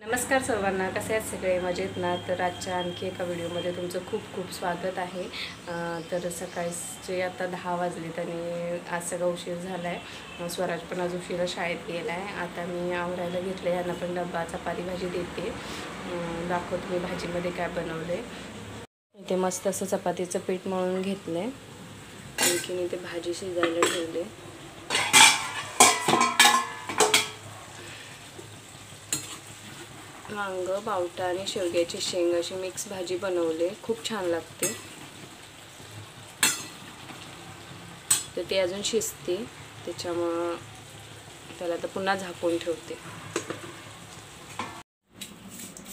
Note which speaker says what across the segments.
Speaker 1: नमस्कार सर्वांना, कसे आहेत सगळे? मजेत ना? तर आजच्या आणखी एका व्हिडिओमध्ये तुमचं खूप खूप स्वागत आहे. तर सकाळचे आता 10 वाजलेत आणि आज सगळा उशीर झाला आहे. स्वराज पण आज उशिरा शाळेत गेला आहे. आता मी आवरायला घेतलं, यांना पण डब्बा चपाती भाजी देते. दाखवते मी भाजीमध्ये काय बनवलं आहे. इथे मस्त असं चपातीचं पीठ मळून घेतलं आहे. आणखीन इथे भाजी शिजायला ठेवले. वांग, पावटा आणि शेवग्याची शेंग अशी मिक्स भाजी बनवले. खूप छान लागते. तर ती अजून शिजते, त्याच्यामुळं त्याला तर पुन्हा झाकून ठेवते.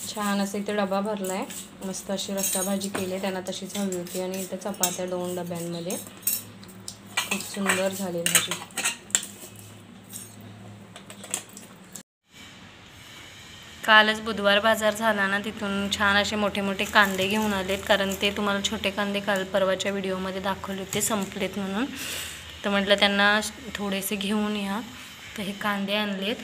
Speaker 1: छान असं इथे डबा भरला आहे. मस्त अशी रस्सा भाजी केली, त्यांना तशीच हवी होती. आणि इथं चपात्या 2 डब्यांमध्ये. खूप सुंदर झाली भाजी. कालच बुधवार बाजार झाला ना, तिथून छान असे मोठे मोठे कांदे घेऊन आलेत. कारण ते तुम्हाला छोटे कांदे काल परवाच्या व्हिडिओमध्ये दाखवले होते, संपलेत म्हणून. तर म्हटलं त्यांना थोडेसे घेऊन या. तर हे कांदे आणलेत.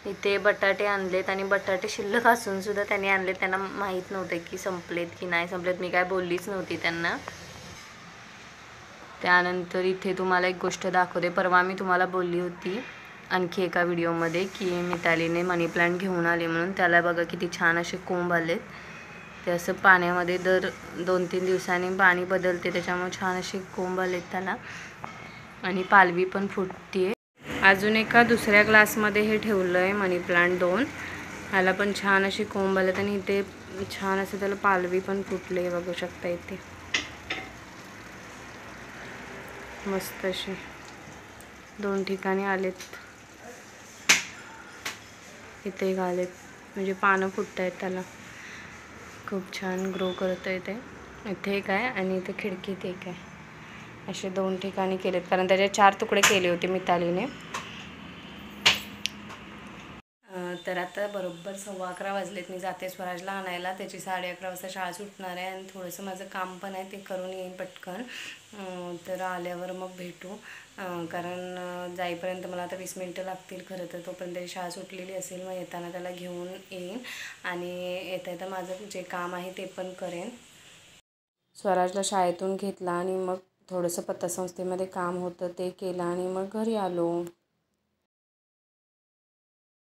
Speaker 1: इथे बटाटे आणलेत आणि बटाटे शिल्लक असून सुद्धा त्यांनी आणलेत. त्यांना माहीत नव्हतं की संपलेत की नाही संपलेत. मी काय बोललीच नव्हती त्यांना. त्यानंतर इथे तुम्हाला एक गोष्ट दाखवते. परवा मी तुम्हाला बोलली होती आणखी एका व्हिडिओमध्ये की मितालीने मनी प्लांट घेऊन आले म्हणून. त्याला बघा किती छान असे कोंब आलेत. ते असं पाण्यामध्ये दर 2-3 दिवसांनी पाणी बदलते, त्याच्यामुळे छान असे कोंब आलेत त्याला. आणि पालवी पण फुटते. अजून एका दुसऱ्या ग्लासमध्ये हे ठेवलं आहे मनी प्लांट 2. ह्याला पण छान असे कोंब आलेत आणि इथे छान असे त्याला पालवी पण फुटले, बघू शकता. इथे मस्त असे 2 ठिकाणी आलेत. इथे एक आलेत, म्हणजे पानं फुटत आहेत त्याला. खूप छान ग्रो करत आहे ते. इथे एक आहे आणि इथे खिडकीत एक आहे. असे 2 ठिकाणी केलेत, कारण त्याचे 4 तुकडे केले होते मितालीने. तर आता बरोबर 11:15 वाजलेत. मी जाते स्वराजला आणायला. त्याची 11:30 वाजता शाळा सुटणार आहे आणि थोडंसं माझं काम पण आहे, ते करून येईन पटकन. तर आल्यावर मग भेटू. कारण जाईपर्यंत मला आता 20 मिनटं लागतील खरं तर. तोपर्यंत त्याची शाळा सुटलेली असेल. मग येताना त्याला घेऊन येईन आणि येता येता माझं जे काम आहे ते पण करेन. स्वराजला शाळेतून घेतला आणि मग थोडंसं पतसंस्थेमध्ये काम होतं ते केलं आणि मग घरी आलो.